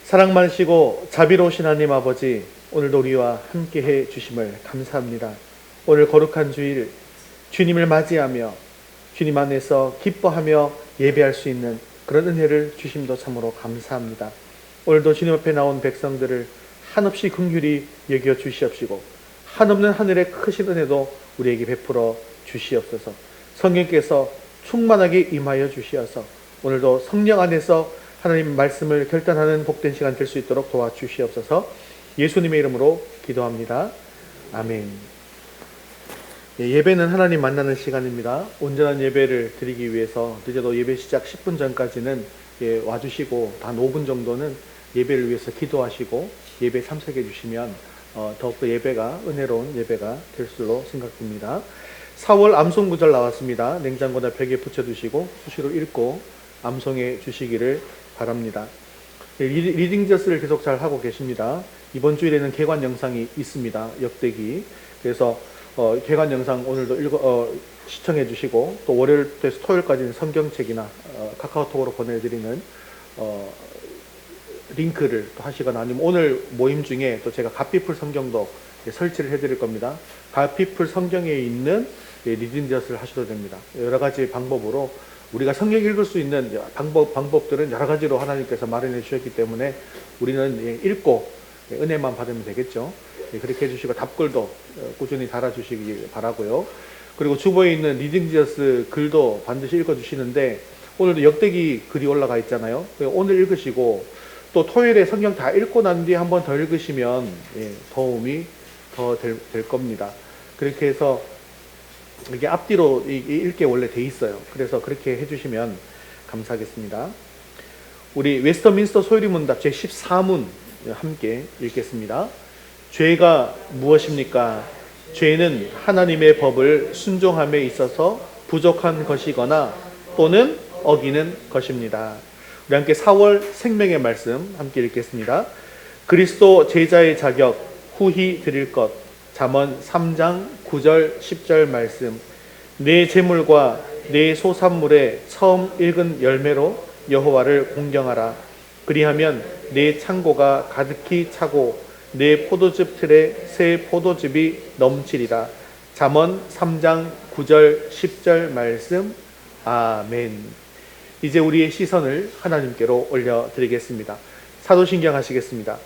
사랑 많으시고 자비로우신 하나님 아버지, 오늘도 우리와 함께해 주심을 감사합니다. 오늘 거룩한 주일 주님을 맞이하며 주님 안에서 기뻐하며 예배할 수 있는 그런 은혜를 주심도 참으로 감사합니다. 오늘도 주님 앞에 나온 백성들을 한없이 긍휼히 여겨 주시옵시고 한없는 하늘의 크신 은혜도 우리에게 베풀어 주시옵소서. 성령께서 충만하게 임하여 주시어서 오늘도 성령 안에서 하나님 말씀을 결단하는 복된 시간 될 수 있도록 도와주시옵소서. 예수님의 이름으로 기도합니다. 아멘. 예배는 하나님 만나는 시간입니다. 온전한 예배를 드리기 위해서 늦어도 예배 시작 10분 전까지는 와주시고 단 5분 정도는 예배를 위해서 기도하시고 예배에 참석해 주시면 더욱더 예배가 은혜로운 예배가 될 줄로 생각됩니다. 4월 암송 구절 나왔습니다. 냉장고나 벽에 붙여두시고 수시로 읽고 암송해 주시기를 바랍니다. 리딩 저스를 계속 잘 하고 계십니다. 이번 주일에는 개관 영상이 있습니다. 역대기. 그래서 개관 영상 오늘도 시청해 주시고 또 월요일부터 토요일까지는 성경책이나 카카오톡으로 보내드리는 링크를 또 하시거나 아니면 오늘 모임 중에 또 제가 갓피플 성경도 설치를 해드릴 겁니다. 갓피플 성경에 있는 리딩 저스를 하셔도 됩니다. 여러 가지 방법으로 우리가 성경 읽을 수 있는 방법들은 여러 가지로 하나님께서 마련해 주셨기 때문에 우리는 읽고 은혜만 받으면 되겠죠. 그렇게 해주시고 답글도 꾸준히 달아주시기 바라고요. 그리고 주보에 있는 리딩 지어스 글도 반드시 읽어주시는데 오늘도 역대기 글이 올라가 있잖아요. 오늘 읽으시고 또 토요일에 성경 다 읽고 난 뒤에 한 번 더 읽으시면 도움이 더 될 겁니다. 그렇게 해서 이게 앞뒤로 읽게 원래 돼 있어요. 그래서 그렇게 해주시면 감사하겠습니다. 우리 웨스터민스터 소유리문답 제14문 함께 읽겠습니다. 죄가 무엇입니까? 죄는 하나님의 법을 순종함에 있어서 부족한 것이거나 또는 어기는 것입니다. 우리 함께 4월 생명의 말씀 함께 읽겠습니다. 그리스도 제자의 자격 후히 드릴 것. 잠언 3장 9절 10절 말씀. 내 재물과 내 소산물의 처음 익은 열매로 여호와를 공경하라. 그리하면 내 창고가 가득히 차고 내 포도즙 틀에 새 포도즙이 넘치리라. 잠언 3장 9절 10절 말씀. 아멘. 이제 우리의 시선을 하나님께로 올려드리겠습니다. 사도신경 하시겠습니다.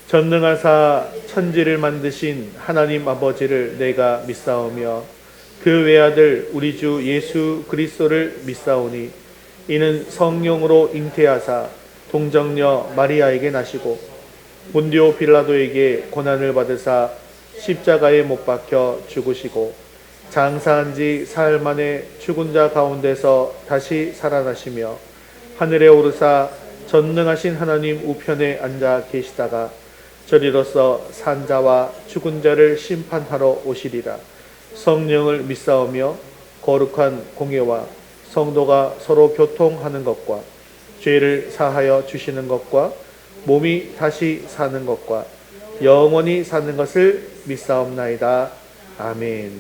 전능하사 천지를 만드신 하나님 아버지를 내가 믿사오며 그 외아들 우리 주 예수 그리스도를 믿사오니 이는 성령으로 잉태하사 동정녀 마리아에게 나시고 본디오 빌라도에게 고난을 받으사 십자가에 못 박혀 죽으시고 장사한 지 사흘 만에 죽은 자 가운데서 다시 살아나시며 하늘에 오르사 전능하신 하나님 우편에 앉아 계시다가 저리로서 산자와 죽은 자를 심판하러 오시리라. 성령을 믿사오며 거룩한 공예와 성도가 서로 교통하는 것과 죄를 사하여 주시는 것과 몸이 다시 사는 것과 영원히 사는 것을 믿사옵나이다. 아멘.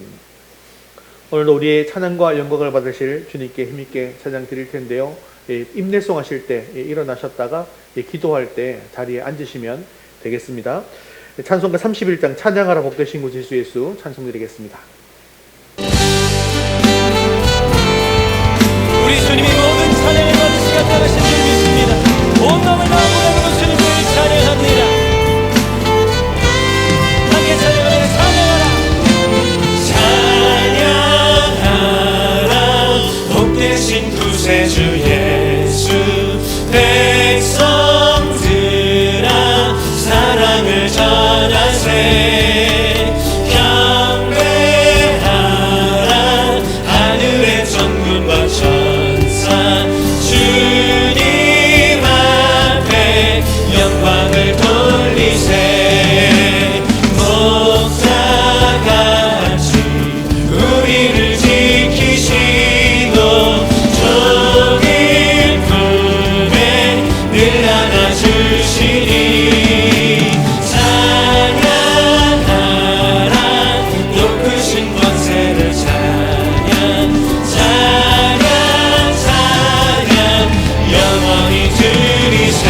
오늘도 우리의 찬양과 영광을 받으실 주님께 힘있게 찬양 드릴 텐데요. 임내송 하실 때 일어나셨다가 기도할 때 자리에 앉으시면 되겠습니다. 찬송가 31장 찬양하라 복되신 구 예수 예수 찬송 드리겠습니다. 우리 주님이 모든 찬양을 받은 시간 나가신 줄 믿습니다. 온 마음을 다하고 주님을 찬양합니다. 함께 찬양하라. 찬양하라 복되신 구세주 예수. 백성들아 사랑을 전하세. 경배하라 하늘의 천군과 천사. 주님 앞에 영광을 돌리세. 목자같이 우리를 지키시고 종일 품에 늘 안아주시니. 찬양하라 높으신 권세를 찬양. 찬양 찬양 영원히 드리세.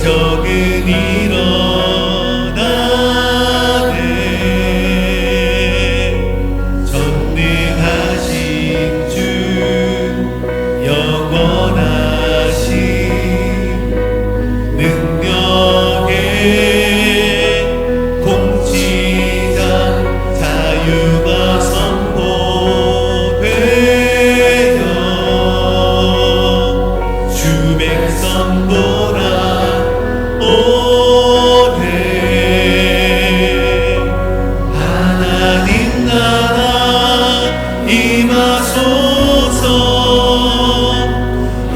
기적은 일어나네. 전능하신 주 영원하신 능력의 통치자 자유가 선포되어 주 백성 돌아오네. 하나님 나라 임하소서.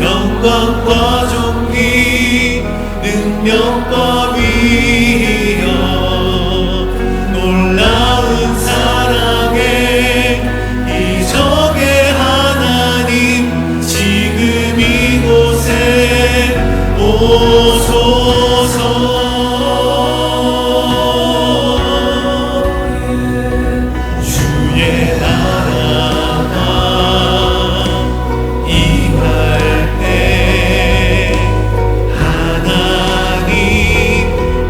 영광과 존귀 능력과 위엄 놀라운 사랑의 이적의 하나님 지금 이곳에 오소서. 주의 나라가 임할 때 하나님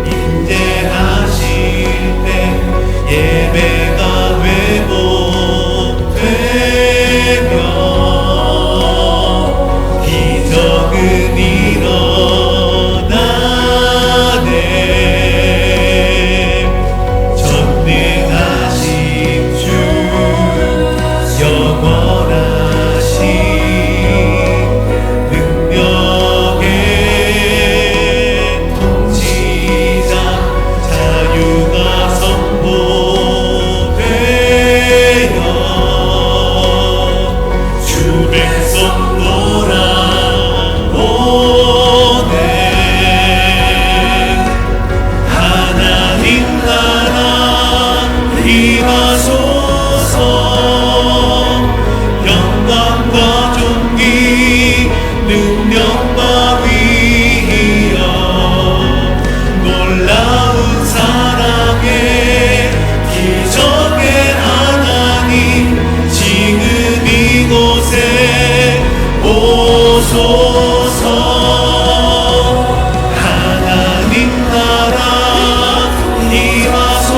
임재하실 때 예배가 회복되며 기적은 일어나네. 전능하신 주 영원하신 능력의 통치자 자유가 선포되어 주 백성 돌아오네. 하나님 나라 임하소서. 영광과 존귀 능력과 위엄 놀라운 사랑의 기적의 하나님 지금 이곳에 오소서. 하나님 나라 임하소서.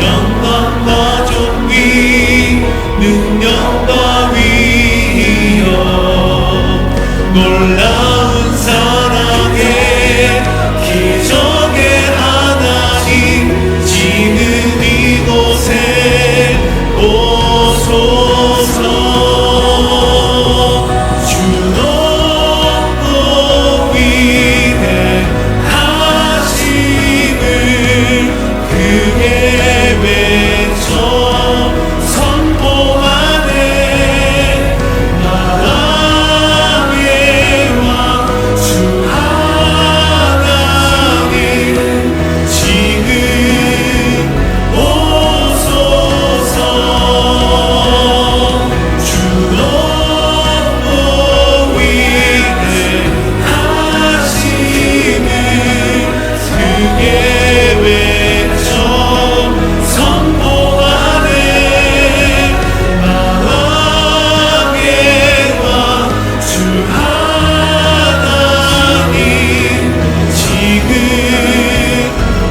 영광과 존귀 능력과 위엄 놀라운 사랑의 기적의 하나님 지금 이곳에 오소서. 주 높고 위대하심을 크게 외쳐 선포하네. 마음의 왕 주 하나님 지금 오소서. 주 높고 위대하심을 크게 외쳐 선포하네. 마음의 왕 주 하나님 지금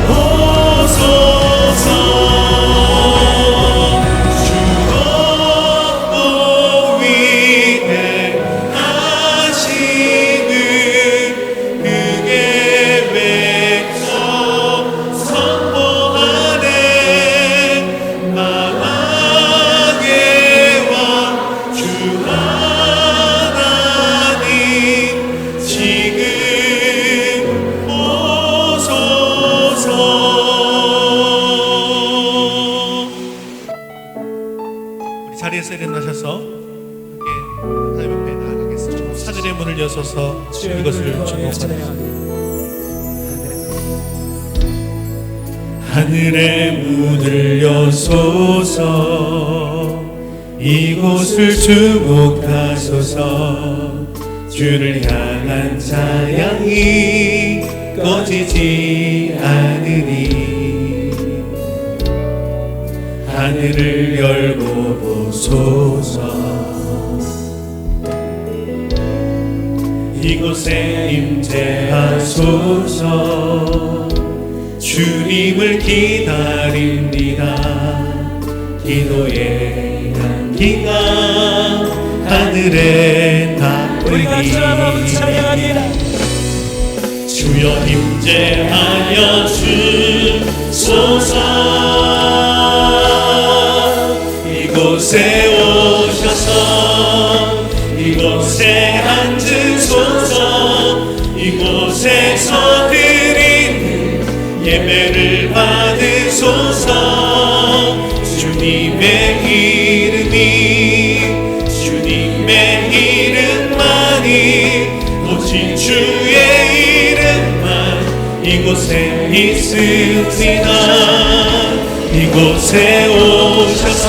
오소서. 주 높고 위대하심을 크게 외쳐 선포하네. 마음의 왕 주 하나님 지금 오소서. 우리 자리에서 일어나셔서 함께 하나님 앞에 나아가겠습니다. 하늘의 문을 여서서 이것을 축복합니다. 하늘의 문을 여소서. 이곳을 주목하소서. 주를 향한 찬양이 꺼지지 않으니 하늘을 열고 보소서. 이곳에 임재하소서. 주님을 기다립니다. 기도의 향기가 하늘에 우리 같이 아버지 닿으니 찬양합니다. 주여 임재하여 주소서. 이곳에 오셔서 이곳에 앉으소서. 이곳에서 드리는 예배를 받으소서. 주님의 이름만이 오직 주의 이름만 이곳에 있습니다. 이곳에 오셔서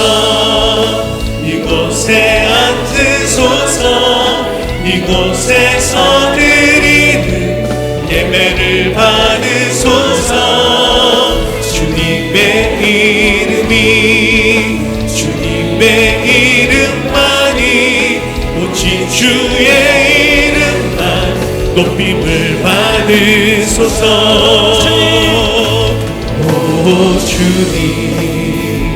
이곳에 앉으소서. 이곳에서 드리는 예배를 받으소서. 주님의 이름만이 오직 주의 이름만 높임을 받으소서. 오 주님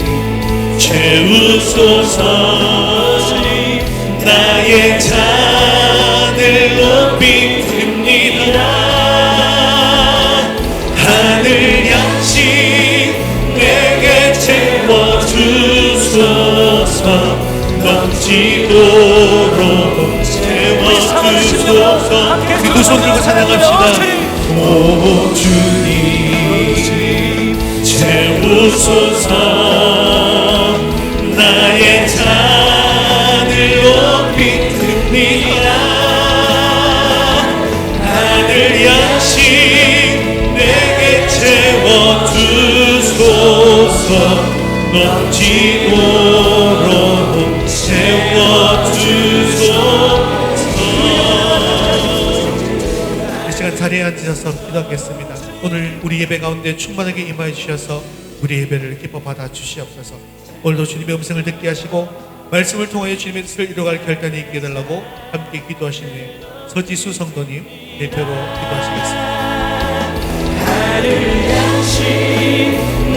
채우소서. 나의 잔을 높이 듭니다. 하늘 양식 내게 채워주소서. 넘치도록 채워주소서. 그 두 손 들고 찬양합시다. 오 주님 채우소서. 나의 잔을 높이 듭니다. 하늘 양식 내게 채워주소서. 넘치도록 채워주소서. 이 시간 자리에 앉으셔서 기도하겠습니다. 오늘 우리 예배 가운데 충만하게 임하여 주셔서 우리 예배를 기뻐 받아 주시옵소서. 오늘도 주님의 음성을 듣게 하시고 말씀을 통하여 주님의 뜻을 이루어갈 결단이 있게 해달라고 함께 기도하시는 서지수 성도님 대표로 기도하시겠습니다. 하늘 양식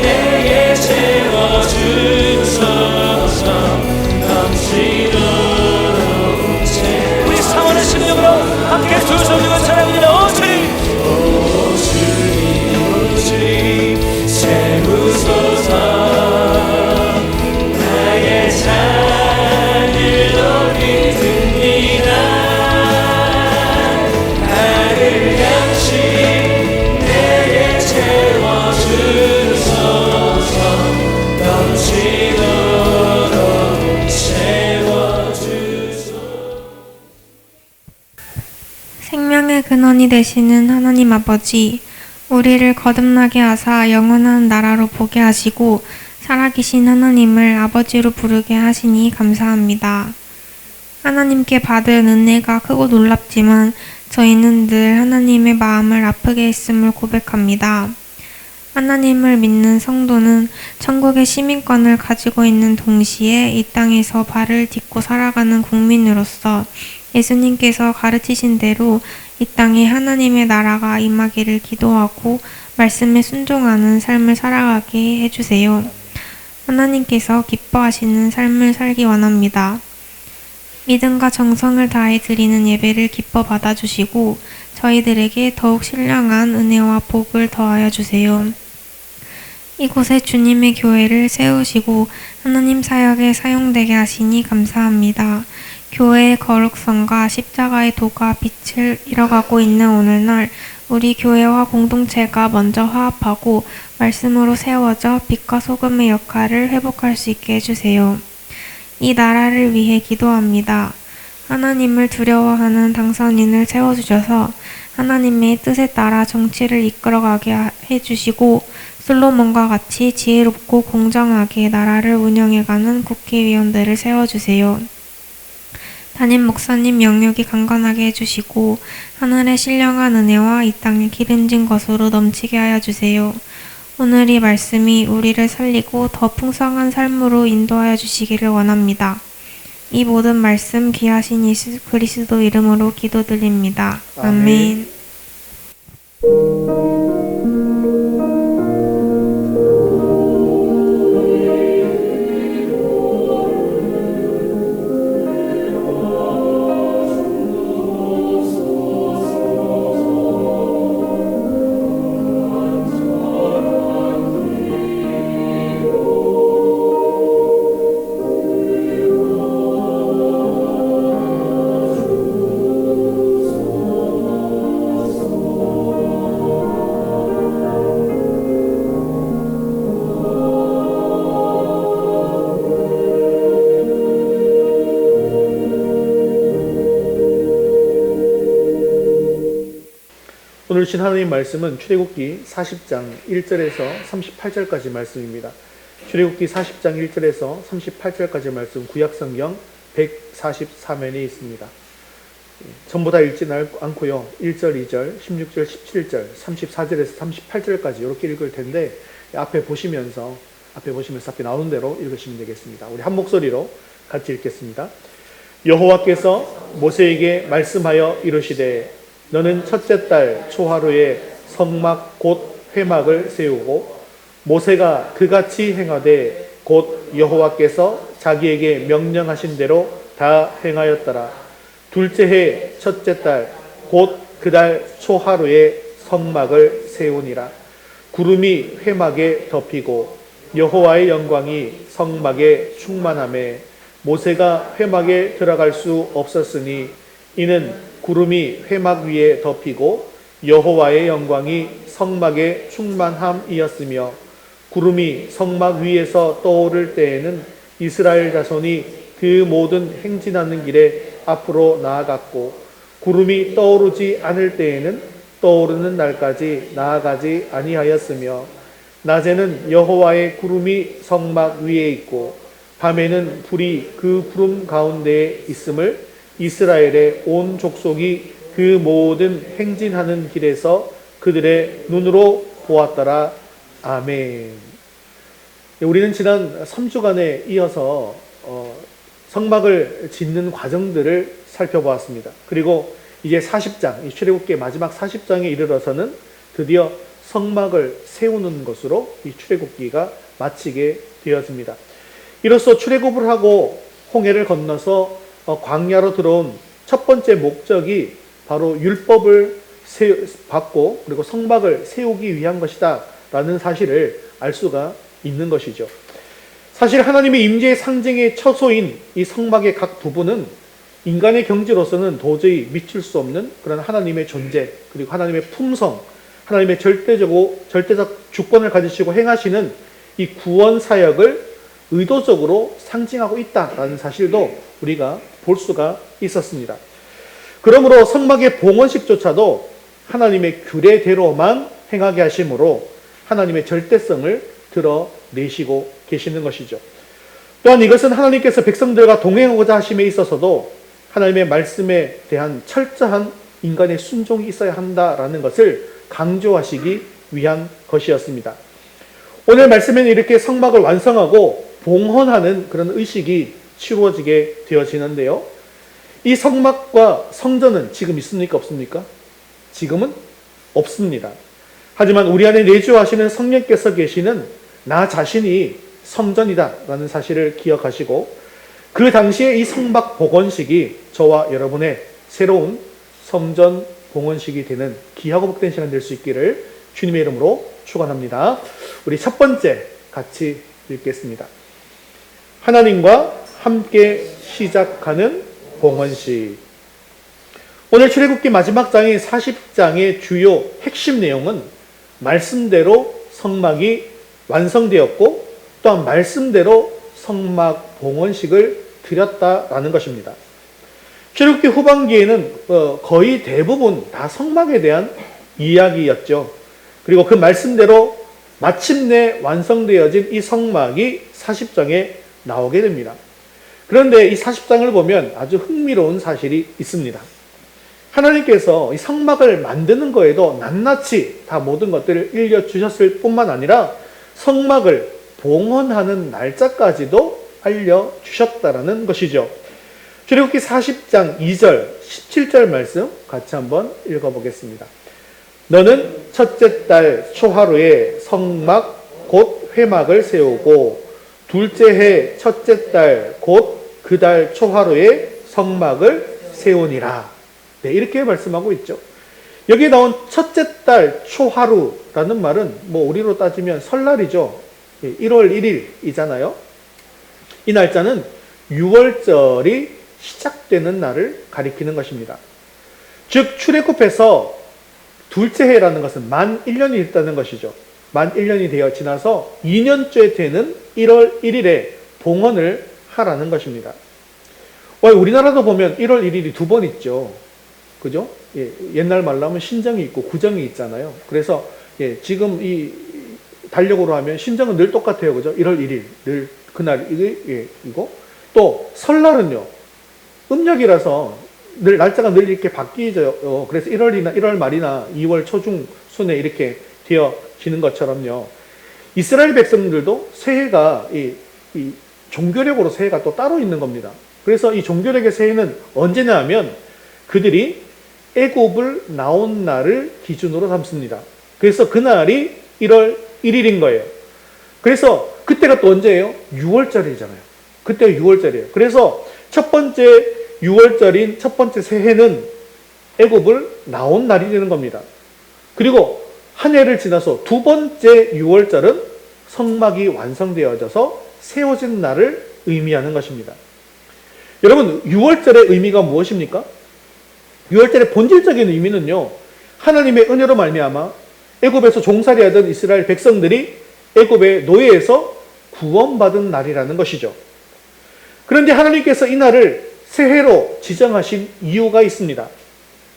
내게 채워주소서. 넘치도록 우리 사원의 심령으로 함께 두 손 들고 찬양합니다. 오 주님 채우소서. 나의 잔을 높이 듭니다. 하늘 양식 내게 채워주소서. 넘치도록 채워주소서. 생명의 근원이 되시는 하나님 아버지, 우리를 거듭나게 하사 영원한 나라로 보게 하시고 살아계신 하나님을 아버지로 부르게 하시니 감사합니다. 하나님께 받은 은혜가 크고 놀랍지만 저희는 늘 하나님의 마음을 아프게 했음을 고백합니다. 하나님을 믿는 성도는 천국의 시민권을 가지고 있는 동시에 이 땅에서 발을 딛고 살아가는 국민으로서 예수님께서 가르치신 대로 이 땅에 하나님의 나라가 임하기를 기도하고 말씀에 순종하는 삶을 살아가게 해주세요. 하나님께서 기뻐하시는 삶을 살기 원합니다. 믿음과 정성을 다해 드리는 예배를 기뻐 받아주시고 저희들에게 더욱 신령한 은혜와 복을 더하여 주세요. 이곳에 주님의 교회를 세우시고 하나님 사역에 사용되게 하시니 감사합니다. 교회의 거룩성과 십자가의 도가 빛을 잃어가고 있는 오늘날 우리 교회와 공동체가 먼저 화합하고 말씀으로 세워져 빛과 소금의 역할을 회복할 수 있게 해주세요. 이 나라를 위해 기도합니다. 하나님을 두려워하는 당선인을 세워주셔서 하나님의 뜻에 따라 정치를 이끌어가게 해주시고 솔로몬과 같이 지혜롭고 공정하게 나라를 운영해가는 국회의원들을 세워주세요. 담임 목사님 영역이 강건하게 해주시고 하늘의 신령한 은혜와 이 땅에 기름진 것으로 넘치게 하여 주세요. 오늘 이 말씀이 우리를 살리고 더 풍성한 삶으로 인도하여 주시기를 원합니다. 이 모든 말씀 귀하신 예수 그리스도 이름으로 기도드립니다. 아멘. 오늘 주신 하나님 말씀은 출애굽기 40장 1절에서 38절까지 말씀입니다. 출애굽기 40장 1절에서 38절까지 말씀 구약성경 144면에 있습니다. 전부 다 읽지 않고요. 1절, 2절, 16절, 17절, 34절에서 38절까지 이렇게 읽을 텐데 앞에 보시면서 앞에 나오는 대로 읽으시면 되겠습니다. 우리 한 목소리로 같이 읽겠습니다. 여호와께서 모세에게 말씀하여 이르시되 너는 첫째 달 초하루에 성막 곧 회막을 세우고 모세가 그같이 행하되 곧 여호와께서 자기에게 명령하신 대로 다 행하였더라. 둘째 해 첫째 달 곧 그 달 초하루에 성막을 세우니라. 구름이 회막에 덮이고 여호와의 영광이 성막에 충만하매 모세가 회막에 들어갈 수 없었으니 이는 구름이 회막 위에 덮이고 여호와의 영광이 성막에 충만함이었으며 구름이 성막 위에서 떠오를 때에는 이스라엘 자손이 그 모든 행진하는 길에 앞으로 나아갔고 구름이 떠오르지 않을 때에는 떠오르는 날까지 나아가지 아니하였으며 낮에는 여호와의 구름이 성막 위에 있고 밤에는 불이 그 구름 가운데에 있음을 이스라엘의 온 족속이 그 모든 행진하는 길에서 그들의 눈으로 보았더라. 아멘. 우리는 지난 3주간에 이어서 성막을 짓는 과정들을 살펴보았습니다. 그리고 이제 40장, 이 출애굽기의 마지막 40장에 이르러서는 드디어 성막을 세우는 것으로 이 출애굽기가 마치게 되었습니다. 이로써 출애굽을 하고 홍해를 건너서 광야로 들어온 첫 번째 목적이 바로 율법을 받고 그리고 성막을 세우기 위한 것이다 라는 사실을 알 수가 있는 것이죠. 사실 하나님의 임재의 상징의 처소인 이 성막의 각 부분은 인간의 경지로서는 도저히 미칠 수 없는 그런 하나님의 존재 그리고 하나님의 품성, 하나님의 절대적 주권을 가지시고 행하시는 이 구원 사역을 의도적으로 상징하고 있다라는 사실도 우리가 볼 수가 있었습니다. 그러므로 성막의 봉헌식조차도 하나님의 규례대로만 행하게 하심으로 하나님의 절대성을 드러내시고 계시는 것이죠. 또한 이것은 하나님께서 백성들과 동행하고자 하심에 있어서도 하나님의 말씀에 대한 철저한 인간의 순종이 있어야 한다라는 것을 강조하시기 위한 것이었습니다. 오늘 말씀에는 이렇게 성막을 완성하고 봉헌하는 그런 의식이 치루어지게 되어지는데요. 이 성막과 성전은 지금 있습니까? 없습니까? 지금은 없습니다. 하지만 우리 안에 내주하시는 성령께서 계시는 나 자신이 성전이다라는 사실을 기억하시고 그 당시에 이 성막 봉헌식이 저와 여러분의 새로운 성전 봉헌식이 되는 귀하고 복된 시간 될 수 있기를 주님의 이름으로 축원합니다. 우리 첫 번째 같이 읽겠습니다. 하나님과 함께 시작하는 봉헌식. 오늘 출애굽기 마지막 장인 40장의 주요 핵심 내용은 말씀대로 성막이 완성되었고 또한 말씀대로 성막 봉헌식을 드렸다라는 것입니다. 출애굽기 후반기에는 거의 대부분 다 성막에 대한 이야기였죠. 그리고 그 말씀대로 마침내 완성되어진 이 성막이 40장에 나오게 됩니다. 그런데 이 40장을 보면 아주 흥미로운 사실이 있습니다. 하나님께서 이 성막을 만드는 거에도 낱낱이 다 모든 것들을 일려주셨을 뿐만 아니라 성막을 봉헌하는 날짜까지도 알려주셨다라는 것이죠. 출애굽기 40장 2절, 17절 말씀 같이 한번 읽어보겠습니다. 너는 첫째 달 초하루에 성막 곧 회막을 세우고 둘째 해 첫째 달 곧 그 달 초하루에 성막을 세우니라. 네, 이렇게 말씀하고 있죠. 여기에 나온 첫째 달 초하루라는 말은 뭐 우리로 따지면 설날이죠. 1월 1일이잖아요. 이 날짜는 6월절이 시작되는 날을 가리키는 것입니다. 즉 출애굽해서 둘째 해라는 것은 만 1년이 있다는 것이죠. 만 1년이 되어 지나서 2년째 되는 1월 1일에 봉헌을 하라는 것입니다. 우리나라도 보면 1월 1일이 두 번 있죠. 그죠? 예, 옛날 말로 하면 신정이 있고 구정이 있잖아요. 그래서 예, 지금 이 달력으로 하면 신정은 늘 똑같아요. 그죠? 1월 1일 늘 그날 이거 또 설날은요. 음력이라서 늘 날짜가 늘 이렇게 바뀌죠. 그래서 1월 말이나 2월 초중 순에 이렇게 되어지는 것처럼요. 이스라엘 백성들도 새해가 이 종교력으로 새해가 또 따로 있는 겁니다. 그래서 이 종교력의 새해는 언제냐 하면 그들이 애굽을 나온 날을 기준으로 삼습니다. 그래서 그날이 1월 1일인 거예요. 그래서 그때가 또 언제예요? 6월절이잖아요. 그때가 6월절이에요. 그래서 첫 번째 6월절인 첫 번째 새해는 애굽을 나온 날이 되는 겁니다. 그리고 한 해를 지나서 두 번째 6월절은 성막이 완성되어져서 세워진 날을 의미하는 것입니다. 여러분, 6월절의 의미가 무엇입니까? 6월절의 본질적인 의미는요, 하나님의 은혜로 말미암아 애굽에서 종살이하던 이스라엘 백성들이 애굽의 노예에서 구원받은 날이라는 것이죠. 그런데 하나님께서 이 날을 새해로 지정하신 이유가 있습니다.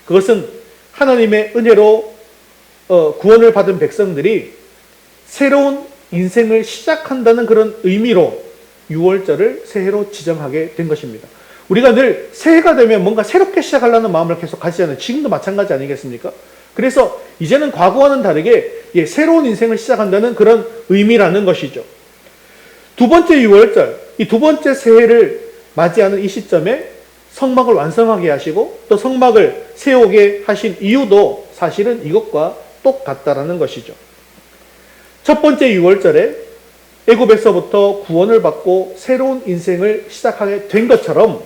그것은 하나님의 은혜로 구원을 받은 백성들이 새로운 인생을 시작한다는 그런 의미로 6월절을 새해로 지정하게 된 것입니다. 우리가 늘 새해가 되면 뭔가 새롭게 시작하려는 마음을 계속 가지잖아요. 지금도 마찬가지 아니겠습니까? 그래서 이제는 과거와는 다르게 새로운 인생을 시작한다는 그런 의미라는 것이죠. 두 번째 6월절, 이 두 번째 새해를 맞이하는 이 시점에 성막을 완성하게 하시고 또 성막을 세우게 하신 이유도 사실은 이것과 똑같다라는 것이죠. 첫 번째 6월절에 애굽에서부터 구원을 받고 새로운 인생을 시작하게 된 것처럼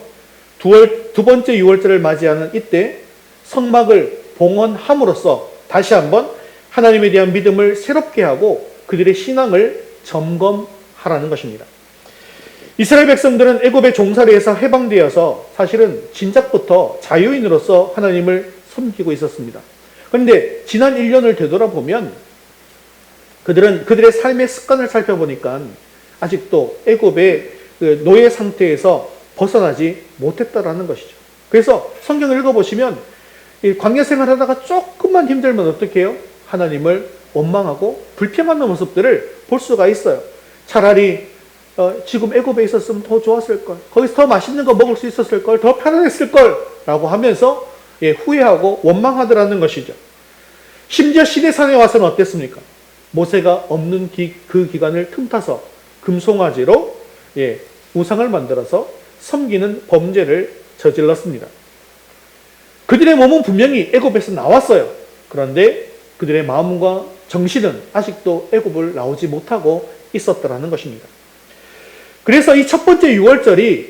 두 번째 6월절을 맞이하는 이때 성막을 봉헌함으로써 다시 한번 하나님에 대한 믿음을 새롭게 하고 그들의 신앙을 점검하라는 것입니다. 이스라엘 백성들은 애굽의 종살이에서 해방되어서 사실은 진작부터 자유인으로서 하나님을 섬기고 있었습니다. 그런데 지난 1년을 되돌아보면 그들의 삶의 습관을 살펴보니까 아직도 애굽의 그 노예 상태에서 벗어나지 못했다라는 것이죠. 그래서 성경을 읽어보시면 광야 생활하다가 조금만 힘들면 어떻게 해요? 하나님을 원망하고 불평하는 모습들을 볼 수가 있어요. 차라리 지금 애굽에 있었으면 더 좋았을걸, 거기서 더 맛있는 거 먹을 수 있었을걸, 더 편안했을걸 라고 하면서 후회하고 원망하더라는 것이죠. 심지어 시내산에 와서는 어땠습니까? 모세가 없는 그 기간을 틈타서 금송아지로 우상을 만들어서 섬기는 범죄를 저질렀습니다. 그들의 몸은 분명히 애굽에서 나왔어요. 그런데 그들의 마음과 정신은 아직도 애굽을 나오지 못하고 있었더라는 것입니다. 그래서 이 첫 번째 6월절이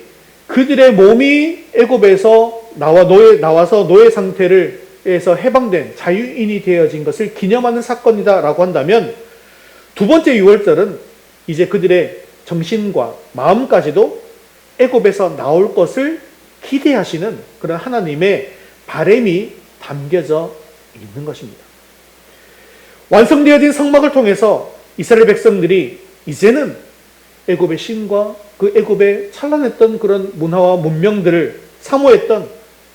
그들의 몸이 애굽에서 나와서 노예 상태에서 해방된 자유인이 되어진 것을 기념하는 사건이다라고 한다면, 두 번째 6월절은 이제 그들의 정신과 마음까지도 애굽에서 나올 것을 기대하시는 그런 하나님의 바람이 담겨져 있는 것입니다. 완성되어진 성막을 통해서 이스라엘 백성들이 이제는 애굽의 신과 그 애굽의 찬란했던 그런 문화와 문명들을 사모했던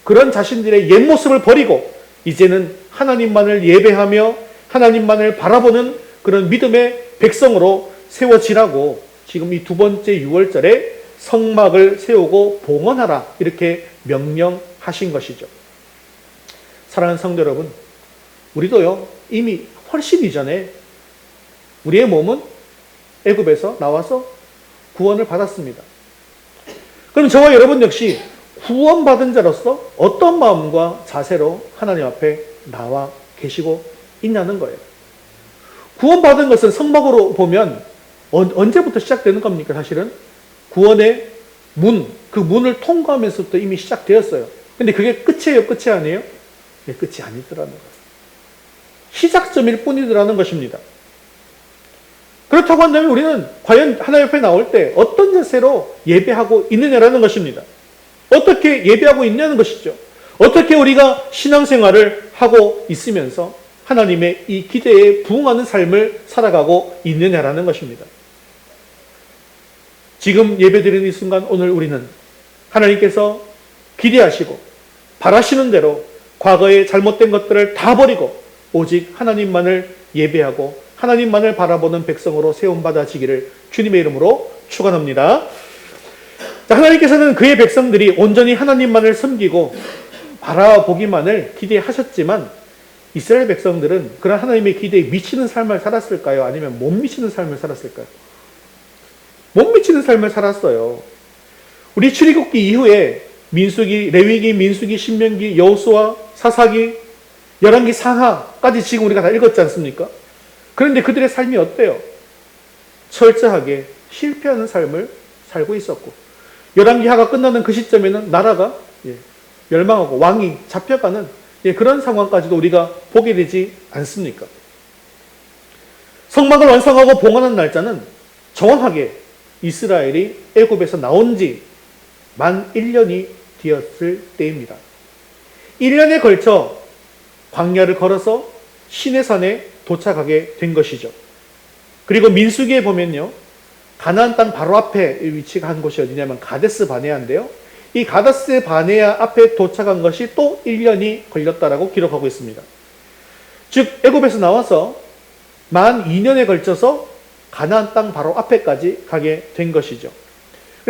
그런 자신들의 옛 모습을 버리고 이제는 하나님만을 예배하며 하나님만을 바라보는 그런 믿음의 백성으로 세워지라고 지금 이 두 번째 6월절에 성막을 세우고 봉헌하라 이렇게 명령하신 것이죠. 사랑하는 성도 여러분, 우리도요 이미 훨씬 이전에 우리의 몸은 애굽에서 나와서 구원을 받았습니다. 그럼 저와 여러분 역시 구원받은 자로서 어떤 마음과 자세로 하나님 앞에 나와 계시고 있냐는 거예요. 구원받은 것은 성막으로 보면 언제부터 시작되는 겁니까? 사실은 구원의 문, 그 문을 통과하면서부터 이미 시작되었어요. 근데 그게 끝이에요? 끝이 아니에요? 네, 끝이 아니더라는 거예요. 시작점일 뿐이더라는 것입니다. 그렇다고 한다면 우리는 과연 하나님 앞에 나올 때 어떤 자세로 예배하고 있느냐라는 것입니다. 어떻게 예배하고 있냐는 것이죠. 어떻게 우리가 신앙생활을 하고 있으면서 하나님의 이 기대에 부응하는 삶을 살아가고 있느냐라는 것입니다. 지금 예배드리는 이 순간 오늘 우리는 하나님께서 기대하시고 바라시는 대로 과거의 잘못된 것들을 다 버리고 오직 하나님만을 예배하고 하나님만을 바라보는 백성으로 세움받아지기를 주님의 이름으로 축원합니다. 하나님께서는 그의 백성들이 온전히 하나님만을 섬기고 바라보기만을 기대하셨지만 이스라엘 백성들은 그런 하나님의 기대에 미치는 삶을 살았을까요? 아니면 못 미치는 삶을 살았을까요? 못 미치는 삶을 살았어요. 우리 출애굽기 이후에 민수기, 레위기, 민수기, 신명기, 여호수아, 사사기, 열왕기, 상하까지 지금 우리가 다 읽었지 않습니까? 그런데 그들의 삶이 어때요? 철저하게 실패하는 삶을 살고 있었고 열왕기 하가 끝나는 그 시점에는 나라가 멸망하고 왕이 잡혀가는 그런 상황까지도 우리가 보게 되지 않습니까? 성막을 완성하고 봉헌한 날짜는 정확하게 이스라엘이 애굽에서 나온 지 만 1년이 되었을 때입니다. 1년에 걸쳐 광야를 걸어서 시내산에 도착하게 된 것이죠. 그리고 민수기에 보면요, 가나안 땅 바로 앞에 위치가 한 곳이 어디냐면 가데스 바네아인데요. 이 가데스 바네아 앞에 도착한 것이 또 1년이 걸렸다라고 기록하고 있습니다. 즉 애굽에서 나와서 만 2년에 걸쳐서 가나안 땅 바로 앞에까지 가게 된 것이죠.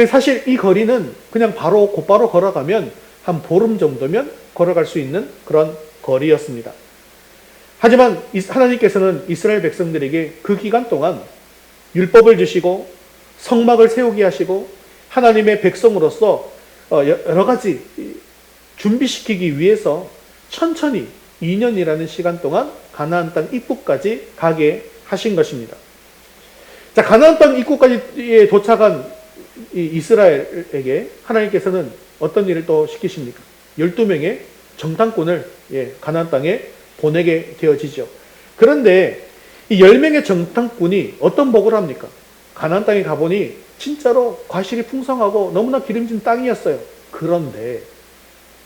사실 이 거리는 그냥 곧바로 걸어가면 한 보름 정도면 걸어갈 수 있는 그런 거리였습니다. 하지만 하나님께서는 이스라엘 백성들에게 그 기간 동안 율법을 주시고 성막을 세우게 하시고 하나님의 백성으로서 여러 가지 준비시키기 위해서 천천히 2년이라는 시간 동안 가나안 땅 입구까지 가게 하신 것입니다. 자, 가나안 땅 입구까지 도착한 이 이스라엘에게 하나님께서는 어떤 일을 또 시키십니까? 12명의 정탐꾼을 가나안 땅에 보내게 되어지죠. 그런데 이 10명의 정탐꾼이 어떤 복을 합니까? 가나안 땅에 가보니 진짜로 과실이 풍성하고 너무나 기름진 땅이었어요. 그런데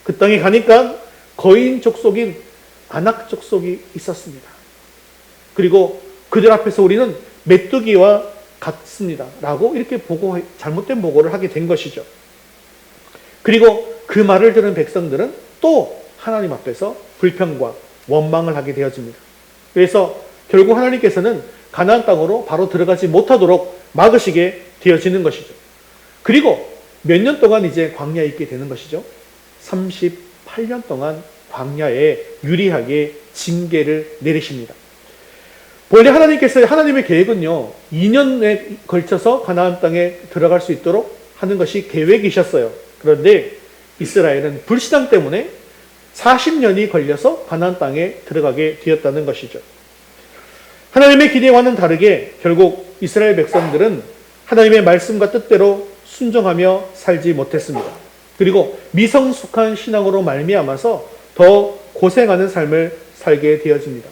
그 땅에 가니까 거인 족속인 아낙 족속이 있었습니다. 그리고 그들 앞에서 우리는 메뚜기와 같습니다. 라고 이렇게 잘못된 보고를 하게 된 것이죠. 그리고 그 말을 들은 백성들은 또 하나님 앞에서 불평과 원망을 하게 되어집니다. 그래서 결국 하나님께서는 가나안 땅으로 바로 들어가지 못하도록 막으시게 되어지는 것이죠. 그리고 몇 년 동안 이제 광야에 있게 되는 것이죠. 38년 동안 광야에 유리하게 징계를 내리십니다. 원래 하나님의 계획은요, 2년에 걸쳐서 가나안 땅에 들어갈 수 있도록 하는 것이 계획이셨어요. 그런데 이스라엘은 불신앙 때문에 40년이 걸려서 가나안 땅에 들어가게 되었다는 것이죠. 하나님의 기대와는 다르게 결국 이스라엘 백성들은 하나님의 말씀과 뜻대로 순종하며 살지 못했습니다. 그리고 미성숙한 신앙으로 말미암아서 더 고생하는 삶을 살게 되어집니다.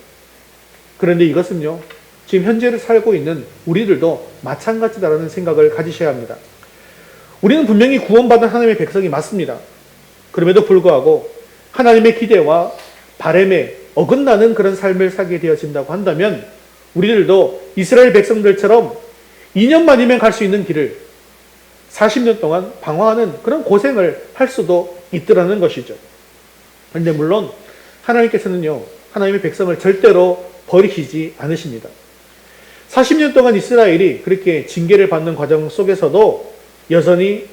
그런데 이것은요, 지금 현재를 살고 있는 우리들도 마찬가지다라는 생각을 가지셔야 합니다. 우리는 분명히 구원받은 하나님의 백성이 맞습니다. 그럼에도 불구하고 하나님의 기대와 바람에 어긋나는 그런 삶을 살게 되어진다고 한다면 우리들도 이스라엘 백성들처럼 2년 만이면 갈 수 있는 길을 40년 동안 방황하는 그런 고생을 할 수도 있더라는 것이죠. 그런데 물론 하나님께서는요, 하나님의 백성을 절대로 버리시지 않으십니다. 40년 동안 이스라엘이 그렇게 징계를 받는 과정 속에서도 여전히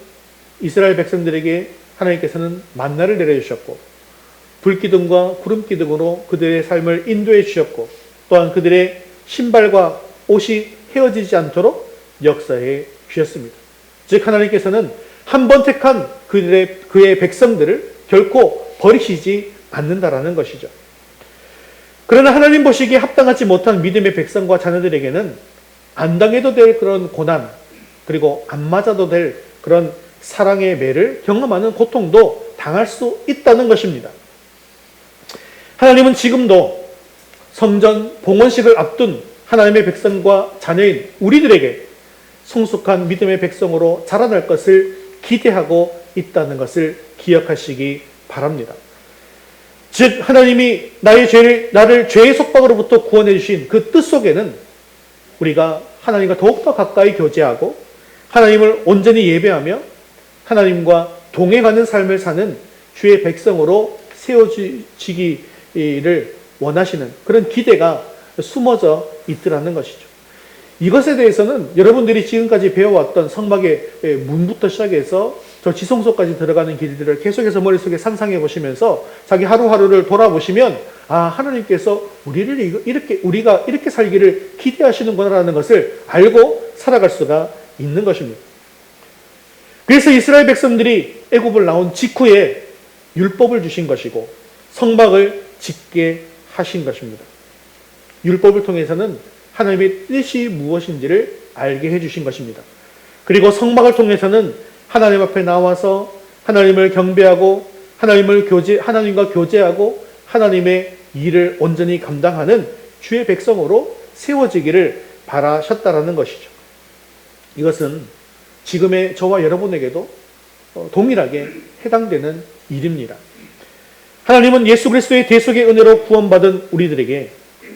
이스라엘 백성들에게 하나님께서는 만나를 내려주셨고 불기둥과 구름기둥으로 그들의 삶을 인도해 주셨고 또한 그들의 신발과 옷이 헤어지지 않도록 역사해 주셨습니다. 즉 하나님께서는 한 번 택한 그의 백성들을 결코 버리시지 않는다라는 것이죠. 그러나 하나님 보시기에 합당하지 못한 믿음의 백성과 자녀들에게는 안 당해도 될 그런 고난, 그리고 안 맞아도 될 그런 사랑의 매를 경험하는 고통도 당할 수 있다는 것입니다. 하나님은 지금도 성전 봉헌식을 앞둔 하나님의 백성과 자녀인 우리들에게 성숙한 믿음의 백성으로 자라날 것을 기대하고 있다는 것을 기억하시기 바랍니다. 즉 하나님이 나를 죄의 속박으로부터 구원해 주신 그 뜻 속에는 우리가 하나님과 더욱더 가까이 교제하고 하나님을 온전히 예배하며 하나님과 동행하는 삶을 사는 주의 백성으로 세워지기를 원하시는 그런 기대가 숨어져 있더라는 것이죠. 이것에 대해서는 여러분들이 지금까지 배워왔던 성막의 문부터 시작해서 저 지성소까지 들어가는 길들을 계속해서 머릿속에 상상해 보시면서 자기 하루하루를 돌아보시면 하나님께서 우리가 이렇게 살기를 기대하시는구나라는 것을 알고 살아갈 수가 있는 것입니다. 그래서 이스라엘 백성들이 애굽을 나온 직후에 율법을 주신 것이고 성막을 짓게 하신 것입니다. 율법을 통해서는 하나님의 뜻이 무엇인지를 알게 해주신 것입니다. 그리고 성막을 통해서는 하나님 앞에 나와서 하나님을 경배하고 하나님과 교제하고 하나님의 일을 온전히 감당하는 주의 백성으로 세워지기를 바라셨다라는 것이죠. 이것은 지금의 저와 여러분에게도 동일하게 해당되는 일입니다. 하나님은 예수 그리스도의 대속의 은혜로 구원받은 우리들에게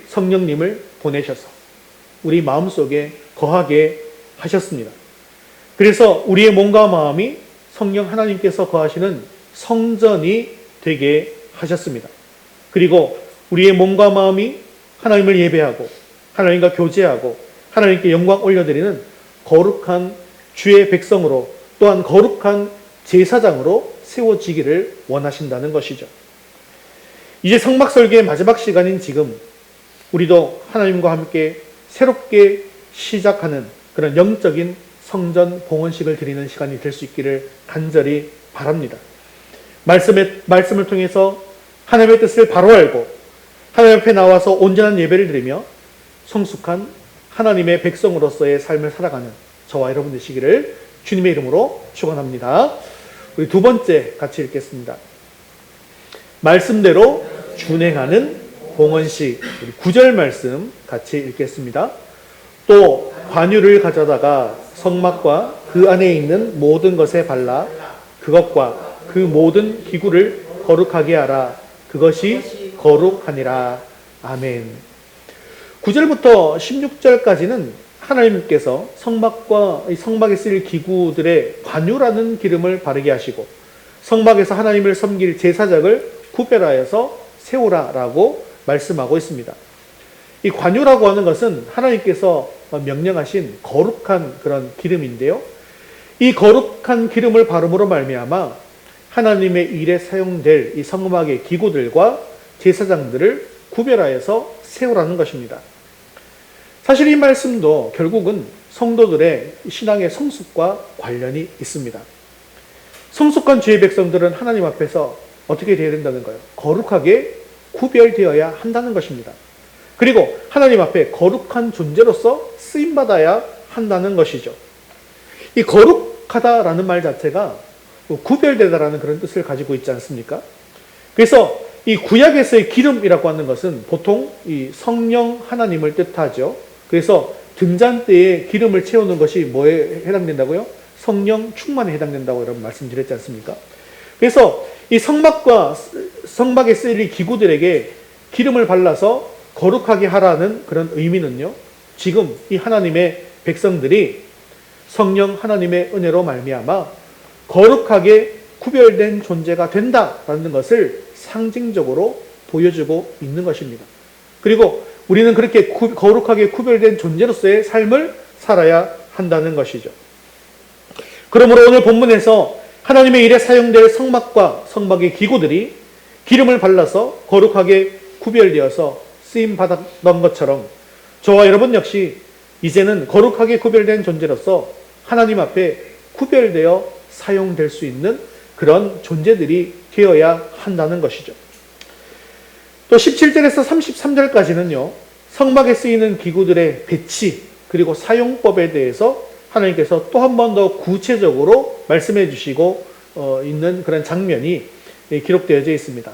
성령님을 보내셔서 우리 마음속에 거하게 하셨습니다. 그래서 우리의 몸과 마음이 성령 하나님께서 거하시는 성전이 되게 하셨습니다. 그리고 우리의 몸과 마음이 하나님을 예배하고 하나님과 교제하고 하나님께 영광 올려드리는 거룩한 주의 백성으로 또한 거룩한 제사장으로 세워지기를 원하신다는 것이죠. 이제 성막 설계의 마지막 시간인 지금 우리도 하나님과 함께 새롭게 시작하는 그런 영적인 성전 봉헌식을 드리는 시간이 될 수 있기를 간절히 바랍니다. 말씀을 통해서 하나님의 뜻을 바로 알고 하나님 앞에 나와서 온전한 예배를 드리며 성숙한 하나님의 백성으로서의 삶을 살아가는 저와 여러분 되시기를 주님의 이름으로 축원합니다. 우리 두 번째 같이 읽겠습니다. 말씀대로 준행하는 봉헌식, 9절 말씀 같이 읽겠습니다. 또 관유를 가져다가 성막과 그 안에 있는 모든 것에 발라 그것과 그 모든 기구를 거룩하게 하라. 그것이 거룩하니라. 아멘. 9절부터 16절까지는 하나님께서 성막과 성막에 쓰일 기구들의 관유라는 기름을 바르게 하시고 성막에서 하나님을 섬길 제사장을 구별하여서 세우라라고 말씀하고 있습니다. 이 관유라고 하는 것은 하나님께서 명령하신 거룩한 그런 기름인데요. 이 거룩한 기름을 바름으로 말미암아 하나님의 일에 사용될 이 성막의 기구들과 제사장들을 구별하여서 세우라는 것입니다. 사실 이 말씀도 결국은 성도들의 신앙의 성숙과 관련이 있습니다. 성숙한 주의 백성들은 하나님 앞에서 어떻게 되어야 된다는 거예요? 거룩하게 구별되어야 한다는 것입니다. 그리고 하나님 앞에 거룩한 존재로서 쓰임받아야 한다는 것이죠. 이 거룩하다라는 말 자체가 구별되다라는 그런 뜻을 가지고 있지 않습니까? 그래서 이 구약에서의 기름이라고 하는 것은 보통 이 성령 하나님을 뜻하죠. 그래서 등잔 때에 기름을 채우는 것이 뭐에 해당된다고요? 성령 충만에 해당된다고 여러분 말씀드렸지 않습니까? 그래서 이 성막에 쓰일 이 기구들에게 기름을 발라서 거룩하게 하라는 그런 의미는요. 지금 이 하나님의 백성들이 성령 하나님의 은혜로 말미암아 거룩하게 구별된 존재가 된다라는 것을 상징적으로 보여주고 있는 것입니다. 그리고 우리는 그렇게 거룩하게 구별된 존재로서의 삶을 살아야 한다는 것이죠. 그러므로 오늘 본문에서 하나님의 일에 사용될 성막과 성막의 기구들이 기름을 발라서 거룩하게 구별되어서 쓰임받았던 것처럼 저와 여러분 역시 이제는 거룩하게 구별된 존재로서 하나님 앞에 구별되어 사용될 수 있는 그런 존재들이 되어야 한다는 것이죠. 또 17절에서 33절까지는요, 성막에 쓰이는 기구들의 배치 그리고 사용법에 대해서 하나님께서 또 한 번 더 구체적으로 말씀해 주시고 있는 그런 장면이 기록되어져 있습니다.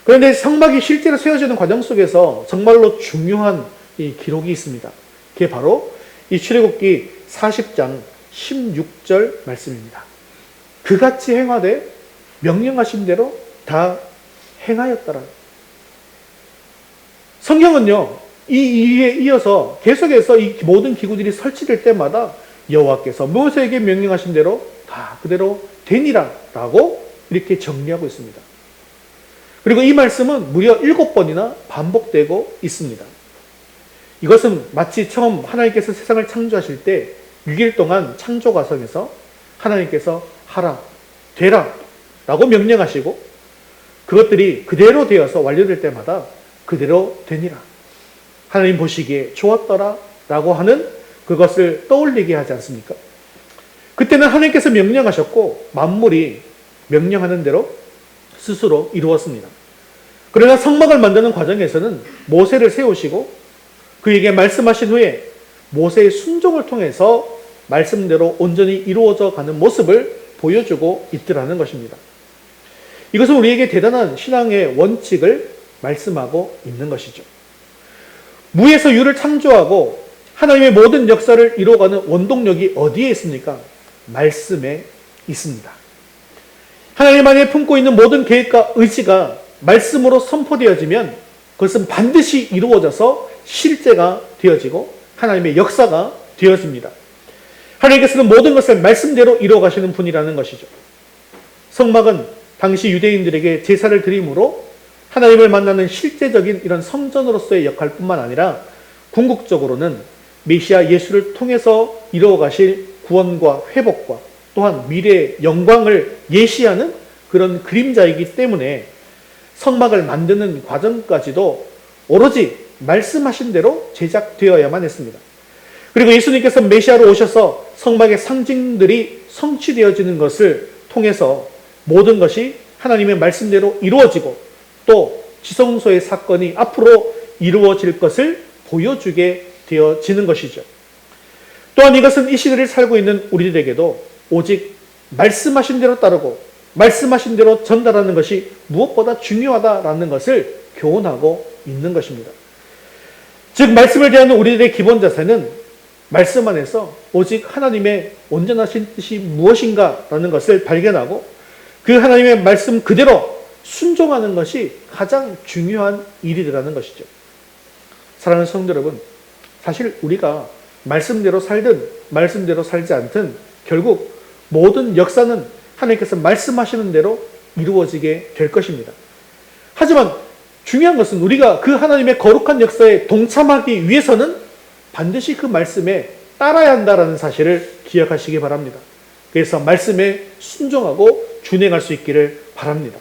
그런데 성막이 실제로 세워지는 과정 속에서 정말로 중요한 이 기록이 있습니다. 그게 바로 이 출애굽기 40장 16절 말씀입니다. 그같이 행하되 명령하신 대로 다 행하였더라. 성경은요, 이 이에 이어서 계속해서 이 모든 기구들이 설치될 때마다 여호와께서 모세에게 명령하신 대로 다 그대로 되니라 라고 이렇게 정리하고 있습니다. 그리고 이 말씀은 무려 7번이나 반복되고 있습니다. 이것은 마치 처음 하나님께서 세상을 창조하실 때 6일 동안 창조 과정에서 하나님께서 하라, 되라 라고 명령하시고 그것들이 그대로 되어서 완료될 때마다 그대로 되니라. 하나님 보시기에 좋았더라 라고 하는 그것을 떠올리게 하지 않습니까? 그때는 하나님께서 명령하셨고 만물이 명령하는 대로 스스로 이루었습니다. 그러나 성막을 만드는 과정에서는 모세를 세우시고 그에게 말씀하신 후에 모세의 순종을 통해서 말씀대로 온전히 이루어져 가는 모습을 보여주고 있더라는 것입니다. 이것은 우리에게 대단한 신앙의 원칙을 말씀하고 있는 것이죠. 무에서 유를 창조하고 하나님의 모든 역사를 이루어가는 원동력이 어디에 있습니까? 말씀에 있습니다. 하나님 안에 품고 있는 모든 계획과 의지가 말씀으로 선포되어지면 그것은 반드시 이루어져서 실제가 되어지고 하나님의 역사가 되어집니다. 하나님께서는 모든 것을 말씀대로 이루어가시는 분이라는 것이죠. 성막은 당시 유대인들에게 제사를 드림으로 하나님을 만나는 실제적인 이런 성전으로서의 역할뿐만 아니라 궁극적으로는 메시아 예수를 통해서 이루어가실 구원과 회복과 또한 미래의 영광을 예시하는 그런 그림자이기 때문에 성막을 만드는 과정까지도 오로지 말씀하신 대로 제작되어야만 했습니다. 그리고 예수님께서 메시아로 오셔서 성막의 상징들이 성취되어지는 것을 통해서 모든 것이 하나님의 말씀대로 이루어지고 또 지성소의 사건이 앞으로 이루어질 것을 보여주게 되어지는 것이죠. 또한 이것은 이 시대를 살고 있는 우리들에게도 오직 말씀하신 대로 따르고 말씀하신 대로 전달하는 것이 무엇보다 중요하다라는 것을 교훈하고 있는 것입니다. 즉 말씀을 대하는 우리들의 기본 자세는 말씀 안에서 오직 하나님의 온전하신 뜻이 무엇인가라는 것을 발견하고 그 하나님의 말씀 그대로 순종하는 것이 가장 중요한 일이라는 것이죠. 사랑하는 성도 여러분, 사실 우리가 말씀대로 살든 말씀대로 살지 않든 결국 모든 역사는 하나님께서 말씀하시는 대로 이루어지게 될 것입니다. 하지만 중요한 것은 우리가 그 하나님의 거룩한 역사에 동참하기 위해서는 반드시 그 말씀에 따라야 한다는 사실을 기억하시기 바랍니다. 그래서 말씀에 순종하고 준행할 수 있기를 바랍니다.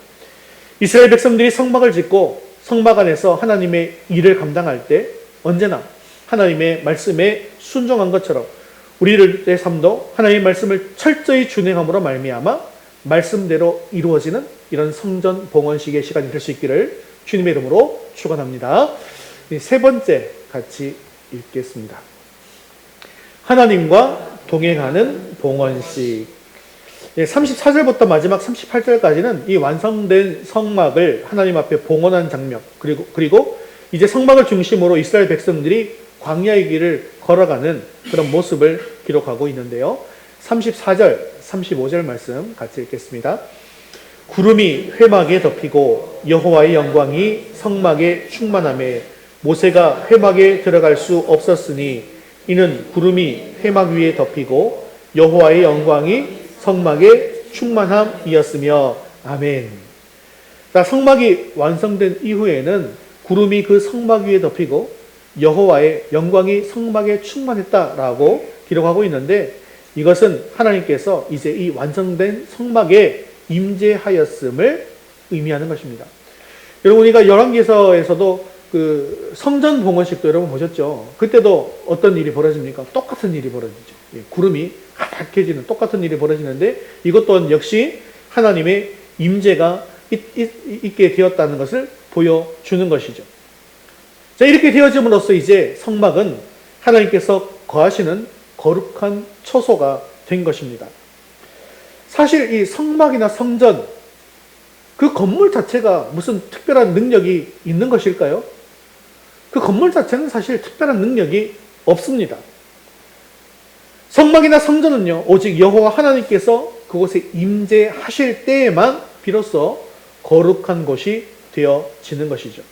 이스라엘 백성들이 성막을 짓고 성막 안에서 하나님의 일을 감당할 때 언제나 하나님의 말씀에 순종한 것처럼 우리들의 삶도 하나님의 말씀을 철저히 준행함으로 말미암아 말씀대로 이루어지는 이런 성전 봉헌식의 시간이 될 수 있기를 주님의 이름으로 축원합니다. 세 번째 같이 읽겠습니다. 하나님과 동행하는 봉헌식. 34절부터 마지막 38절까지는 이 완성된 성막을 하나님 앞에 봉헌한 장면, 그리고 이제 성막을 중심으로 이스라엘 백성들이 광야의 길을 걸어가는 그런 모습을 기록하고 있는데요. 34절, 35절 말씀 같이 읽겠습니다. 구름이 회막에 덮이고 여호와의 영광이 성막에 충만하며 모세가 회막에 들어갈 수 없었으니 이는 구름이 회막 위에 덮이고 여호와의 영광이 성막의 충만함이었으며 아멘. 자, 성막이 완성된 이후에는 구름이 그 성막 위에 덮이고 여호와의 영광이 성막에 충만했다라고 기록하고 있는데 이것은 하나님께서 이제 이 완성된 성막에 임재하였음을 의미하는 것입니다. 여러분 우리가 열왕기서에서도 그 성전 봉헌식도 여러분 보셨죠? 그때도 어떤 일이 벌어집니까? 똑같은 일이 벌어지죠. 예, 구름이 가득해지는 똑같은 일이 벌어지는데 이것 또한 역시 하나님의 임재가 있게 되었다는 것을 보여주는 것이죠. 자, 이렇게 되어짐으로써 이제 성막은 하나님께서 거하시는 거룩한 처소가 된 것입니다. 사실 이 성막이나 성전, 그 건물 자체가 무슨 특별한 능력이 있는 것일까요? 그 건물 자체는 사실 특별한 능력이 없습니다. 성막이나 성전은요, 오직 여호와 하나님께서 그곳에 임재하실 때에만 비로소 거룩한 곳이 되어지는 것이죠.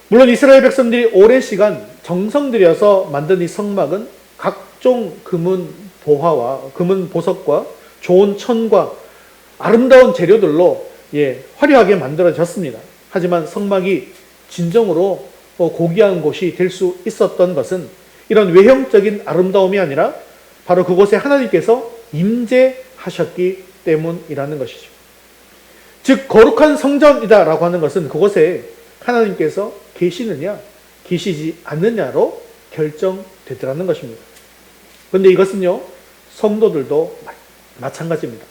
물론 이스라엘 백성들이 오랜 시간 정성 들여서 만든 이 성막은 각종 금은 보화와 금은 보석과 좋은 천과 아름다운 재료들로 화려하게 만들어졌습니다. 하지만 성막이 진정으로 고귀한 곳이 될 수 있었던 것은 이런 외형적인 아름다움이 아니라 바로 그곳에 하나님께서 임재하셨기 때문이라는 것이죠. 즉 거룩한 성전이다라고 하는 것은 그곳에 하나님께서 계시느냐 계시지 않느냐로 결정되더라는 것입니다. 그런데 이것은요, 성도들도 마찬가지입니다.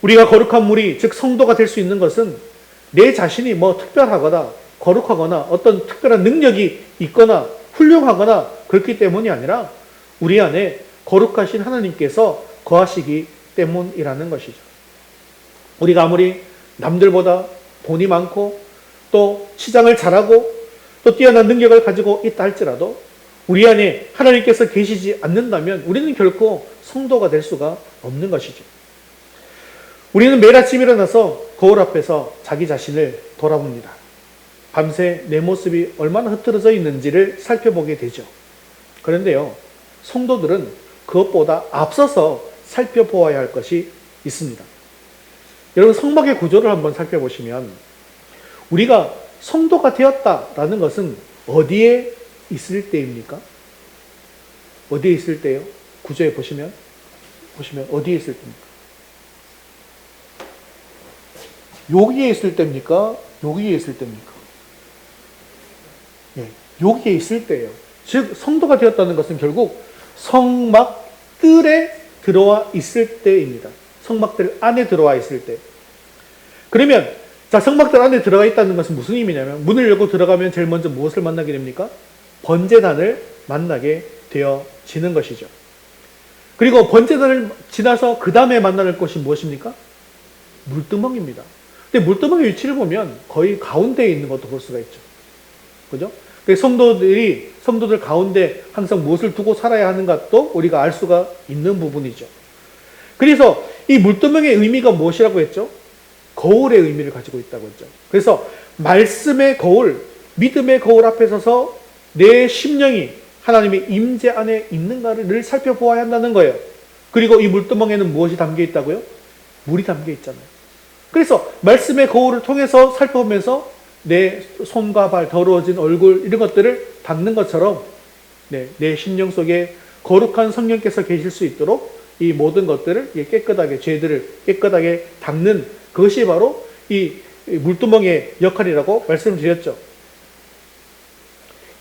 우리가 거룩한 무리, 즉 성도가 될 수 있는 것은 내 자신이 뭐 특별하거나 거룩하거나 어떤 특별한 능력이 있거나 훌륭하거나 그렇기 때문이 아니라 우리 안에 거룩하신 하나님께서 거하시기 때문이라는 것이죠. 우리가 아무리 남들보다 돈이 많고 또 시장을 잘하고 또 뛰어난 능력을 가지고 있다 할지라도 우리 안에 하나님께서 계시지 않는다면 우리는 결코 성도가 될 수가 없는 것이죠. 우리는 매일 아침 일어나서 거울 앞에서 자기 자신을 돌아봅니다. 밤새 내 모습이 얼마나 흐트러져 있는지를 살펴보게 되죠. 그런데요, 성도들은 그것보다 앞서서 살펴보아야 할 것이 있습니다. 여러분, 성막의 구조를 한번 살펴보시면 우리가 성도가 되었다라는 것은 어디에 있을 때입니까? 어디에 있을 때요? 구조에 보시면 어디에 있을 때입니까? 여기에 있을 때입니까? 여기에 있을 때입니까? 여기에 있을 때예요. 즉 성도가 되었다는 것은 결국 성막들에 들어와 있을 때입니다. 성막들 안에 들어와 있을 때. 그러면 성막들 안에 들어가 있다는 것은 무슨 의미냐면 문을 열고 들어가면 제일 먼저 무엇을 만나게 됩니까? 번제단을 만나게 되어지는 것이죠. 그리고 번제단을 지나서 그 다음에 만날 곳이 무엇입니까? 물두멍입니다. 근데 물두멍의 위치를 보면 거의 가운데에 있는 것도 볼 수가 있죠. 그죠? 성도들 가운데 항상 무엇을 두고 살아야 하는 것도 우리가 알 수가 있는 부분이죠. 그래서 이 물두멍의 의미가 무엇이라고 했죠? 거울의 의미를 가지고 있다고 했죠. 그래서 말씀의 거울, 믿음의 거울 앞에 서서 내 심령이 하나님의 임재 안에 있는가를 늘 살펴보아야 한다는 거예요. 그리고 이 물두멍에는 무엇이 담겨 있다고요? 물이 담겨 있잖아요. 그래서 말씀의 거울을 통해서 살펴보면서 내 손과 발, 더러워진 얼굴 이런 것들을 닦는 것처럼 내 심령 속에 거룩한 성령께서 계실 수 있도록 이 모든 것들을 깨끗하게, 죄들을 깨끗하게 닦는 그것이 바로 이 물두멍의 역할이라고 말씀을 드렸죠.